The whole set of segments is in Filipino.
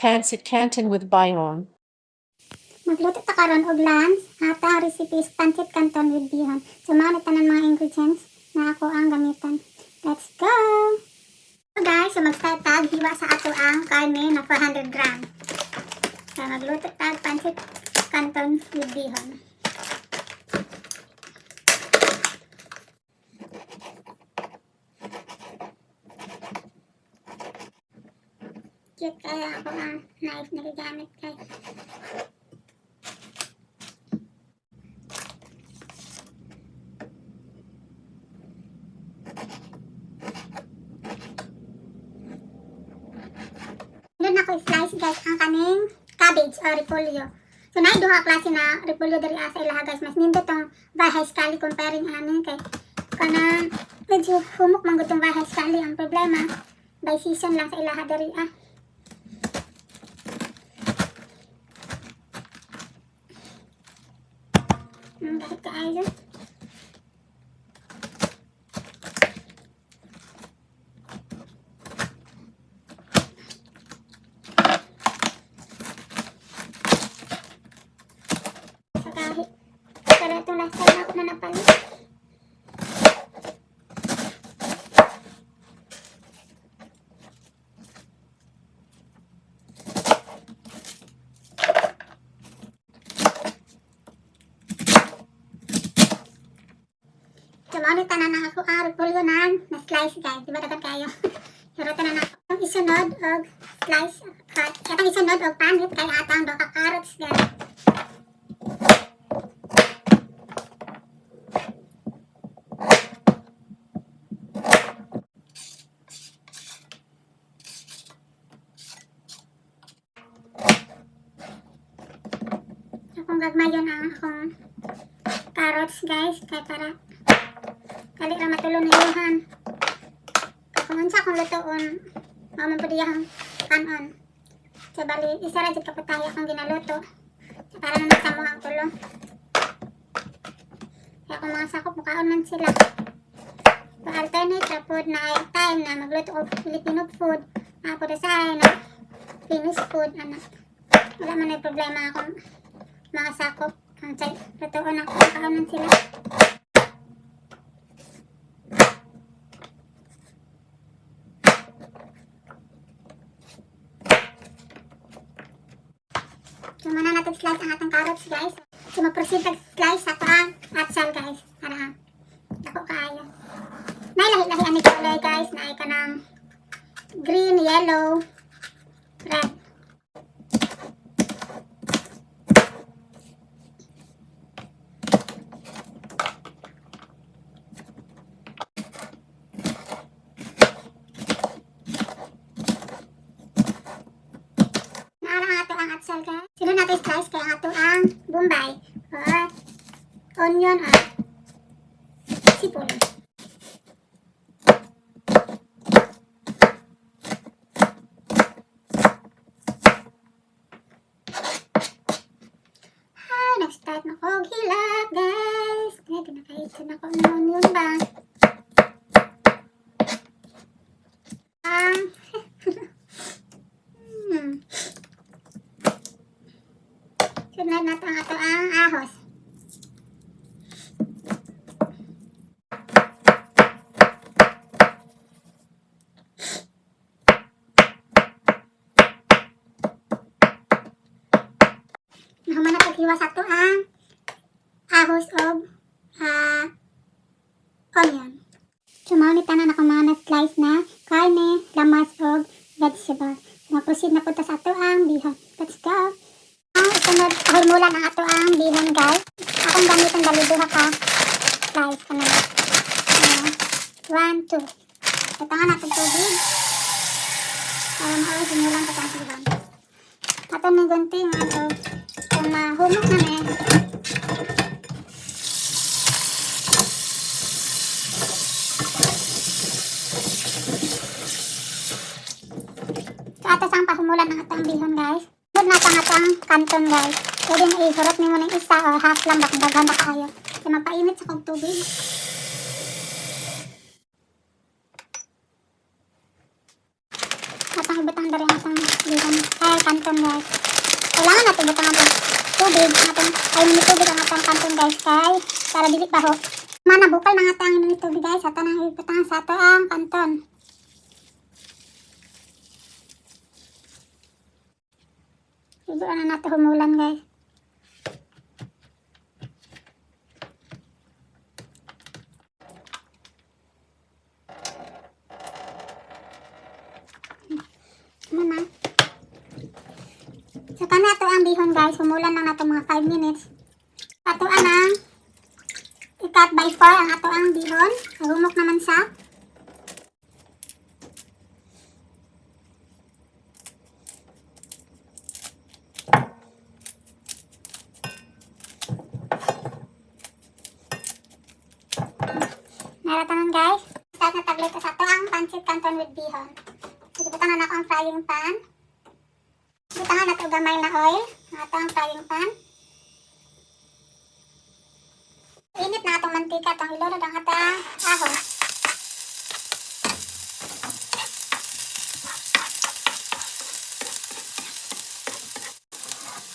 Pancit Canton with Bayonne. Magluto ta karon og lunch. Atang recipe is pancit canton with bihon. So mao na tanan mga ingredients na ako ang gamitan. Let's go! So guys, so mag-start tag hiwa sa ato ang karne na 400 gram. So magluto tag pancit canton with bihon. Cute kaya ako ang knife na gagamit guys. Doon ako i-slice guys ang kaning cabbage o repolyo. So naay duha klase na repolyo diri sa ilaha guys. Mas nindot tong bahay skali comparing anin kay kana medyo humok man gud tong bahay skali. Ang problema by season lang sa ilaha diri Dahil kaayo. Pero itong last time ako na napalit. So, maunit tanan na ako ang repolyo na slice guys. Diba dagat kayo? Pero tanan na ako. Ang isunod og slice cut. Itong isunod og panit kay atang do ka carrots guys. Akong gagmayon ang akong carrots guys kay para kali ra matulon ni Johan. Kung unsa akong lutoon, mao man pud iyang kanon. So bali isa ra jud kapatay akong ginaluto. So, para naman sa mo ang tulong. Kaya kung mga sakop mukaon man sila. So alternate ra pud na ay time na magluto og Filipino food. Ako sa na Finnish food anak. Wala man ay problema akong mga sakop. Ang lutoon ako mukaon man sila. So, muna natin slice ang atong carrots, guys. So, mag-proceed nag-slice sa ang atsal, guys. Para ako kaayo. Nailahi-lahi ang color, guys. Naay ka ng green, yellow, red. Atsal guys. Sino natin slice kaya ang ato ang bombay or onion or sipol. Nag-start na ko hilak guys. Kaya pinakaitsin ako ng onion ba? Sunod natin ang ato ang ahos. Nahuman na paghiwa sa ato ang ahos o onion. Sumaunit tanan ako mga na-slice na karne, lamas o vegetable. Mag-proceed na po sa ato ang bihon. Let's go! Isunod, hulmulan ang ato ang bihon guys. Akong gamitin bali duha ka slice ka na. 1, 2. Ito nga natin tubig. Para mahulmulan ka ang bihon. Ato ng gunting kung mahumok na na So ato sang pahumulan ang atong bihon guys. Na ang atong canton guys. Pwede na ihurot nimo ng isa or half lang bakit daghan na kaayo. Kaya mapainit sa kong tubig. Atong ibutang dari ang atong bihon. Kaya canton guys. Kailangan natin butang ang tubig, ay minit tubig ang atang kanton guys kay para dili baho. Manabukal na atang minit tubig guys, ato nang ibutang sa ato ang kanton. Siguro na natin humulan guys. Ano na? Saka na ito ang bihon guys. Humulan lang nato mga 5 minutes. Ato ang i-cut by 4 ang ato ang bihon. Humok naman sa. Naratanan guys. Start na taglit sa ato ang pancit canton with bihon. So, ibutan na ako ang frying pan. Ibutan na ito gamay na oil. Ito ang frying pan. Init na itong mantika. Itong ilunod ang atang ahos.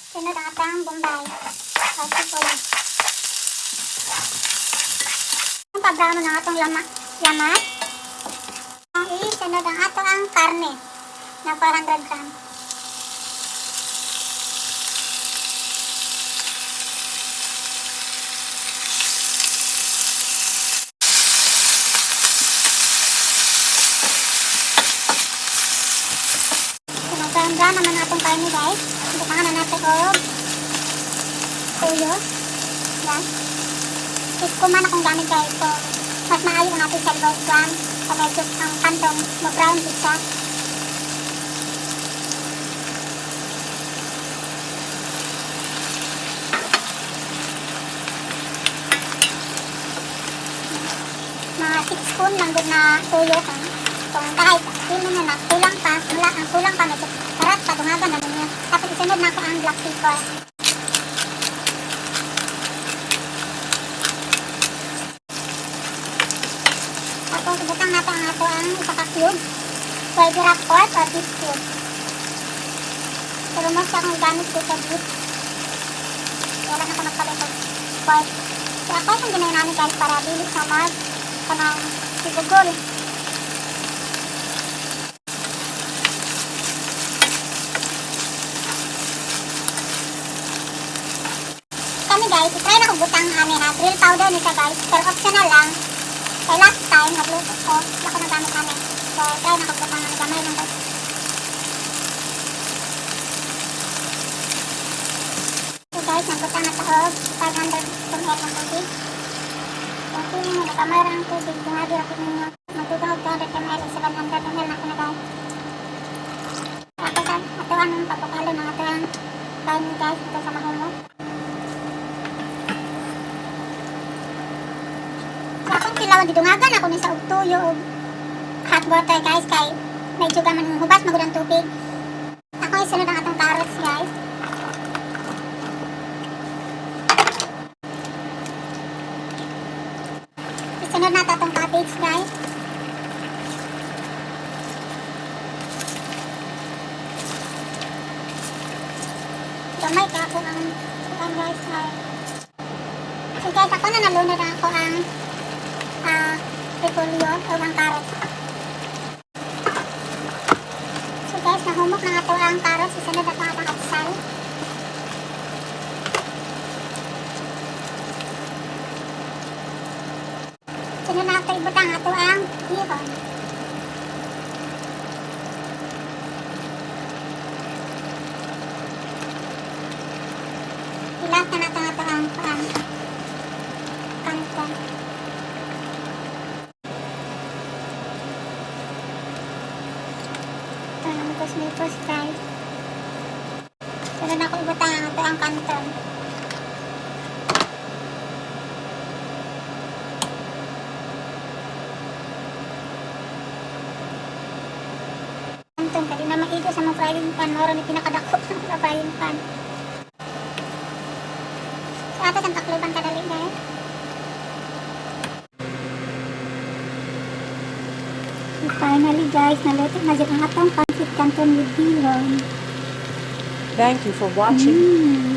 Sunod ang atang bombay. Sipol. Ang pa-brown na itong lamat. Sunod ang ato ang karne na 400 gram. Sunod brown naman atong karne guys. Ibutangan na natin o tuyo. Yan. Iskuman akong gamit guys. So, mas maayo natin sa low brown. So, medyo ang kantong mag-brown pizza. Mga 6 spoon lang good na tuyo kan. Kung kahit hindi na kulang pa medyo karat pa dungagan na niya. Tapos isunod na ko ang black pepper. Tapos ibutang natin ang ato ang isa ka cube. Pwede rock pork or beef cube. Pero most akong gamit dito beef. Wala na ko nagpalit ng pork. So ako yung ginayon namin guys para bilis na mag kanang sigugol. Kami guys, itry na ko butang grill powder nito guys. Pero optional lang. Kaya last time, nagluto ko, wala ko nagamit namin. So, try na kung butang gamay lang guys. So guys, nagbutang na taog, 500 ml ng tubig. So, feeling mo, nakamay lang ang tubig, dungabi rapid ninyo. Magtutungog 200 ml, 700 ml na ko na guys. Tapos, ito ang papakalo ng ito ang kain guys, ito sa mahumog. Kilawan didungagan ako ni sa tuyo o hot water guys kay medyo gaman hubas magud ang tubig. Ako isunod ang atong carrots guys. Isunod na atong cabbage guys. Gamay ka ako ang guys ay. So guys ako na nalunod ako ang repolyo o ang carrot. So guys, nahumok na nga ito ang carrot. Isunod na ito ang atang atsal. Sunod na ito ibutang ito ang bihon. Ilas na natin ito ang kangkong. Nipos guys. Sunod ako ibutang ito ang kanton. Kanton, kadi na maigo sa mga frying pan. Moro ni pinakadako sa frying pan. So ato ang takluban kadali guys. So finally guys, naluto na dyan ang atong pancit canton with bihon. Thank you for watching.